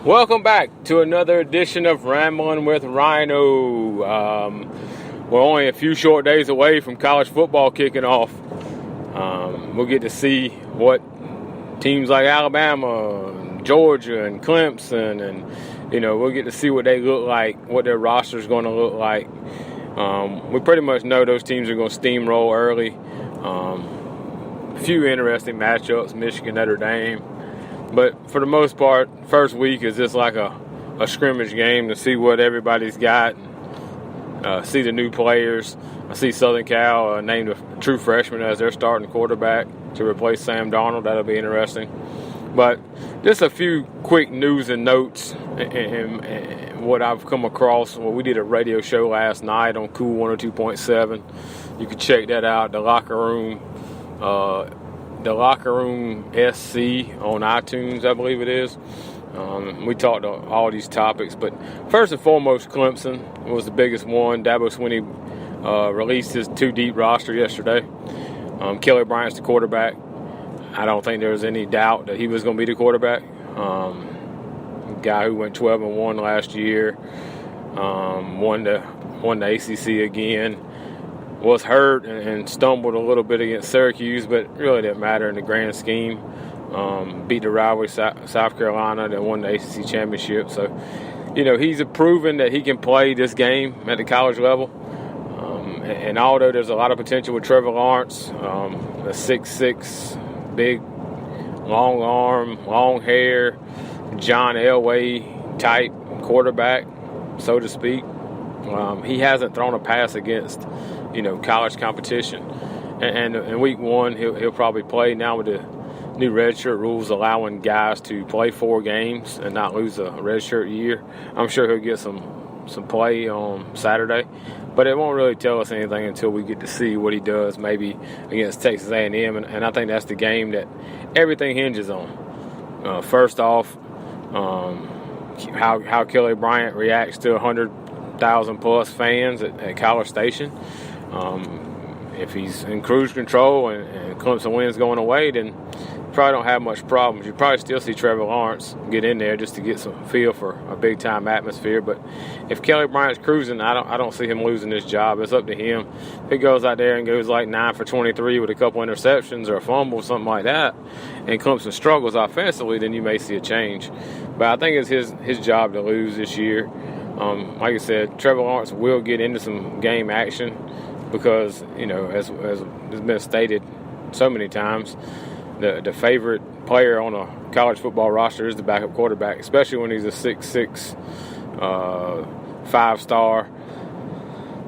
Welcome back to another edition of Rambling with Rhino. We're only a few short days away from college football kicking off. We'll get to see what teams like Alabama, and Georgia, and Clemson, and we'll get to see what they look like, what their roster is going to look like. We pretty much know those teams are going to steamroll early. A few interesting matchups: Michigan, Notre Dame. But for the most part, first week is just like a scrimmage game to see what everybody's got, and see the new players. I see Southern Cal named a true freshman as their starting quarterback to replace Sam Darnold. That'll be interesting. But just a few quick news and notes and what I've come across. Well, we did a radio show last night on Cool 102.7. You can check that out, The Locker Room SC on iTunes, I believe it is. We talked all these topics, but first and foremost, Clemson was the biggest one. Dabo Swinney released his two-deep roster yesterday. Kelly Bryant's the quarterback. I don't think there was any doubt that he was going to be the quarterback. Guy who went 12-1 last year, won the ACC again. Was hurt and stumbled a little bit against Syracuse, but really didn't matter in the grand scheme. Beat the rivalry South Carolina that won the ACC championship. So, he's proven that he can play this game at the college level. And although there's a lot of potential with Trevor Lawrence, a 6'6", big, long arm, long hair, John Elway type quarterback, so to speak. He hasn't thrown a pass against college competition, and in week one he'll probably play. Now with the new redshirt rules allowing guys to play 4 games and not lose a redshirt year, I'm sure he'll get some play on Saturday, but it won't really tell us anything until we get to see what he does maybe against Texas A&M, and I think that's the game that everything hinges on. First off, how Kelly Bryant reacts to 100,000 plus fans at College Station. If he's in cruise control and Clemson wins going away, then you probably don't have much problems. You probably still see Trevor Lawrence get in there just to get some feel for a big-time atmosphere. But if Kelly Bryant's cruising, I don't see him losing this job. It's up to him. If he goes out there and goes like 9 for 23 with a couple interceptions or a fumble, something like that, and Clemson struggles offensively, then you may see a change. But I think it's his job to lose this year. Like I said, Trevor Lawrence will get into some game action because, as has been stated so many times, the favorite player on a college football roster is the backup quarterback, especially when he's a 6'6", 5-star,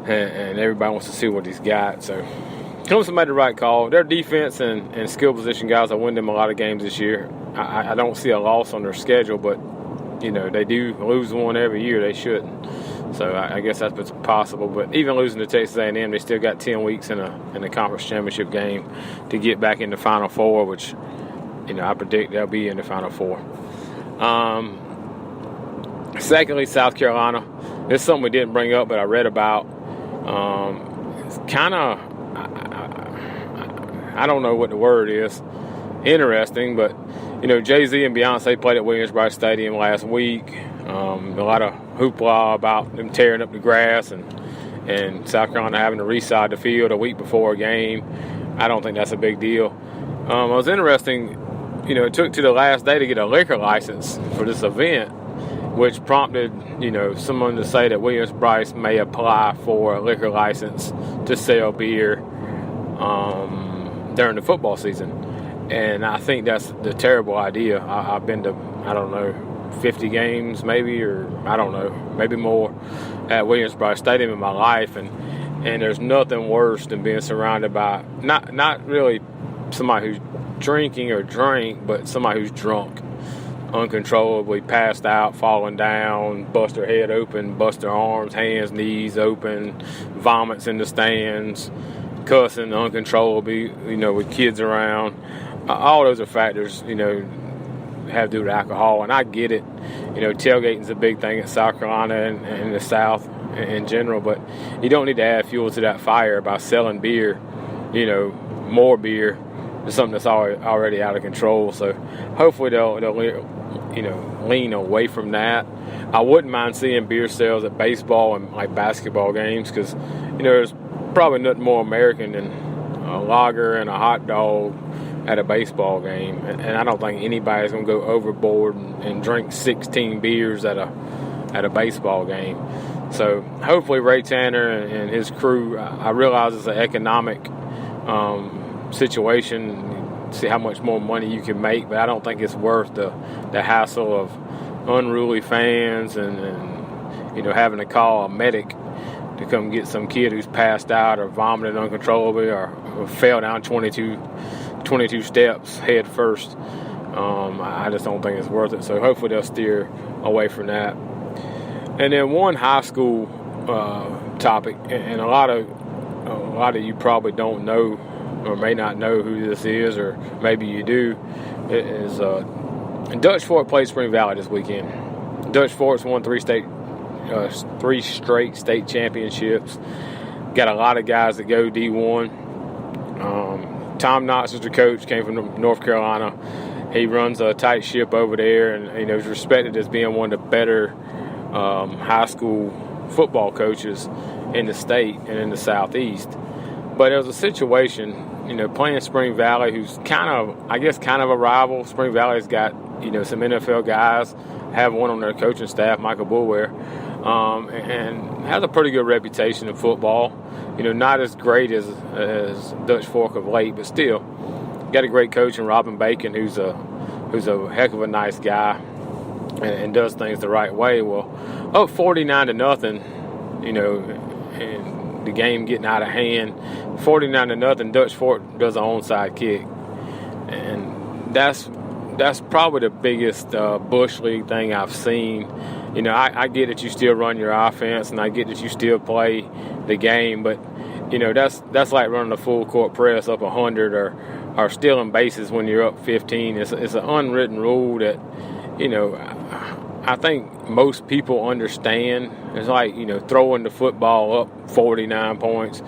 and everybody wants to see what he's got. So Clemson made the right call. Their defense and skill position guys will win them a lot of games this year. I don't see a loss on their schedule, but they do lose one every year. They shouldn't. So I guess that's possible. But even losing to Texas A&M, they still got 10 weeks in a conference championship game to get back in the Final Four, which I predict they'll be in the Final Four. Secondly, South Carolina. This is something we didn't bring up, but I read about. It's kind of, I don't know what the word is. Interesting, but Jay-Z and Beyonce played at Williams-Brice Stadium last week. A lot of hoopla about them tearing up the grass and South Carolina having to reside the field a week before a game. I don't think that's a big deal. It was interesting, it took to the last day to get a liquor license for this event, which prompted, someone to say that Williams-Brice may apply for a liquor license to sell beer during the football season. And I think that's the terrible idea. I've been to, 50 games maybe, or I don't know, maybe more at Williams-Brice Stadium in my life. And there's nothing worse than being surrounded by, not really somebody who's drinking or drank, but somebody who's drunk, uncontrollably passed out, falling down, bust their head open, bust their arms, hands, knees open, vomits in the stands, cussing uncontrollably, with kids around. All those are factors, have to do with alcohol, and I get it. Tailgating's a big thing in South Carolina and the South in general, but you don't need to add fuel to that fire by selling beer, more beer, to something that's already out of control. So hopefully they'll lean away from that. I wouldn't mind seeing beer sales at baseball and like basketball games because, there's probably nothing more American than a lager and a hot dog at a baseball game. And I don't think anybody's going to go overboard and drink 16 beers at a baseball game. So hopefully Ray Tanner and his crew, I realize it's an economic situation, see how much more money you can make, but I don't think it's worth the hassle of unruly fans and having to call a medic to come get some kid who's passed out or vomited uncontrollably or fell down 22 steps head first. I just don't think it's worth it. So hopefully they'll steer away from that. And then one high school topic, and a lot of you probably don't know or may not know who this is, or maybe you do, is Dutch Fork played Spring Valley this weekend. Dutch Fork's won three straight state championships. Got a lot of guys that go D1. Tom Knotts is the coach, came from North Carolina. He runs a tight ship over there, and he's respected as being one of the better high school football coaches in the state and in the Southeast. But there was a situation, playing Spring Valley, who's kind of a rival. Spring Valley's got, some NFL guys, have one on their coaching staff, Michael Boulware, and has a pretty good reputation in football. Not as great as Dutch Fork of late, but still got a great coach in Robin Bacon, who's a heck of a nice guy and does things the right way. Well, 49-0, and the game getting out of hand, 49-0, Dutch Fork does an onside kick, and that's probably the biggest Bush League thing I've seen. I get that you still run your offense, and I get that you still play the game, but that's like running a full court press up 100 or stealing bases when you're up 15. It's an unwritten rule that I think most people understand. It's like throwing the football up 49 points.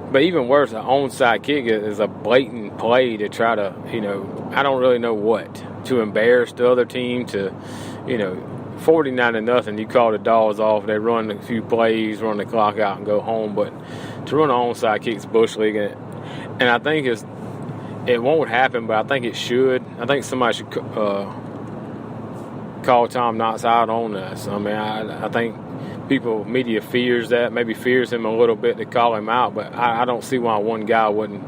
But even worse, an onside kick is a blatant play to try to, I don't really know what, to embarrass the other team, to, 49-0, you call the dogs off, they run a few plays, run the clock out and go home. But to run an onside kick is Bush League, and I think it won't happen, but I think it should. I think somebody should call Tom Knotts out on this. I mean, I think media fears that, maybe fears him a little bit to call him out, but I don't see why one guy wouldn't,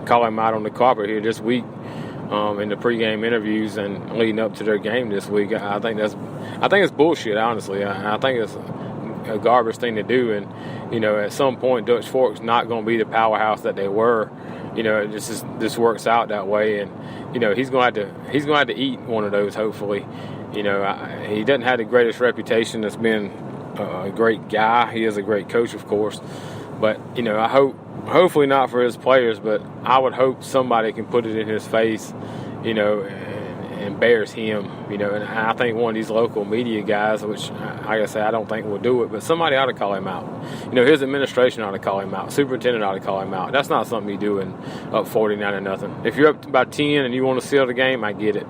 call him out on the carpet here this week in the pregame interviews and leading up to their game this week. I think it's bullshit, honestly. I think it's a garbage thing to do, and at some point Dutch Fork's not going to be the powerhouse that they were. This works out that way, and he's going to have to eat one of those, hopefully. He doesn't have the greatest reputation as being a great guy. He is a great coach, of course, but I hopefully not for his players, but I would hope somebody can put it in his face, and embarrass him, and I think one of these local media guys, which, like I say, I don't think will do it, but somebody ought to call him out. His administration ought to call him out. Superintendent ought to call him out. That's not something you do in up 49-0. If you're up by 10 and you want to seal the game, I get it.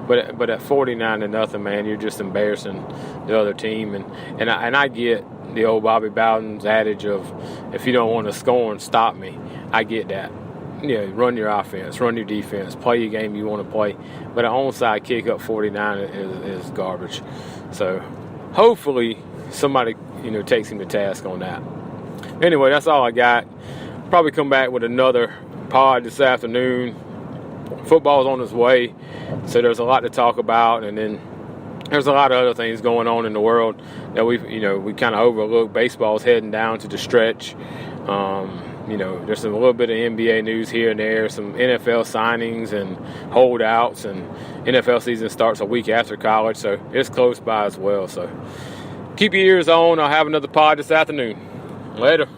But at 49-0, man, you're just embarrassing the other team, and I get the old Bobby Bowden's adage of, if you don't want to score and stop me, I get that. Run your offense, run your defense, play your game you want to play. But an onside kick up 49 is garbage. So hopefully somebody takes him to task on that. Anyway, that's all I got. Probably come back with another pod this afternoon. Football's on its way, so there's a lot to talk about, and then there's a lot of other things going on in the world that we kind of overlook. Baseball's heading down to the stretch. There's a little bit of NBA news here and there, some NFL signings and holdouts, and NFL season starts a week after college, so it's close by as well. So keep your ears on. I'll have another pod this afternoon. Later.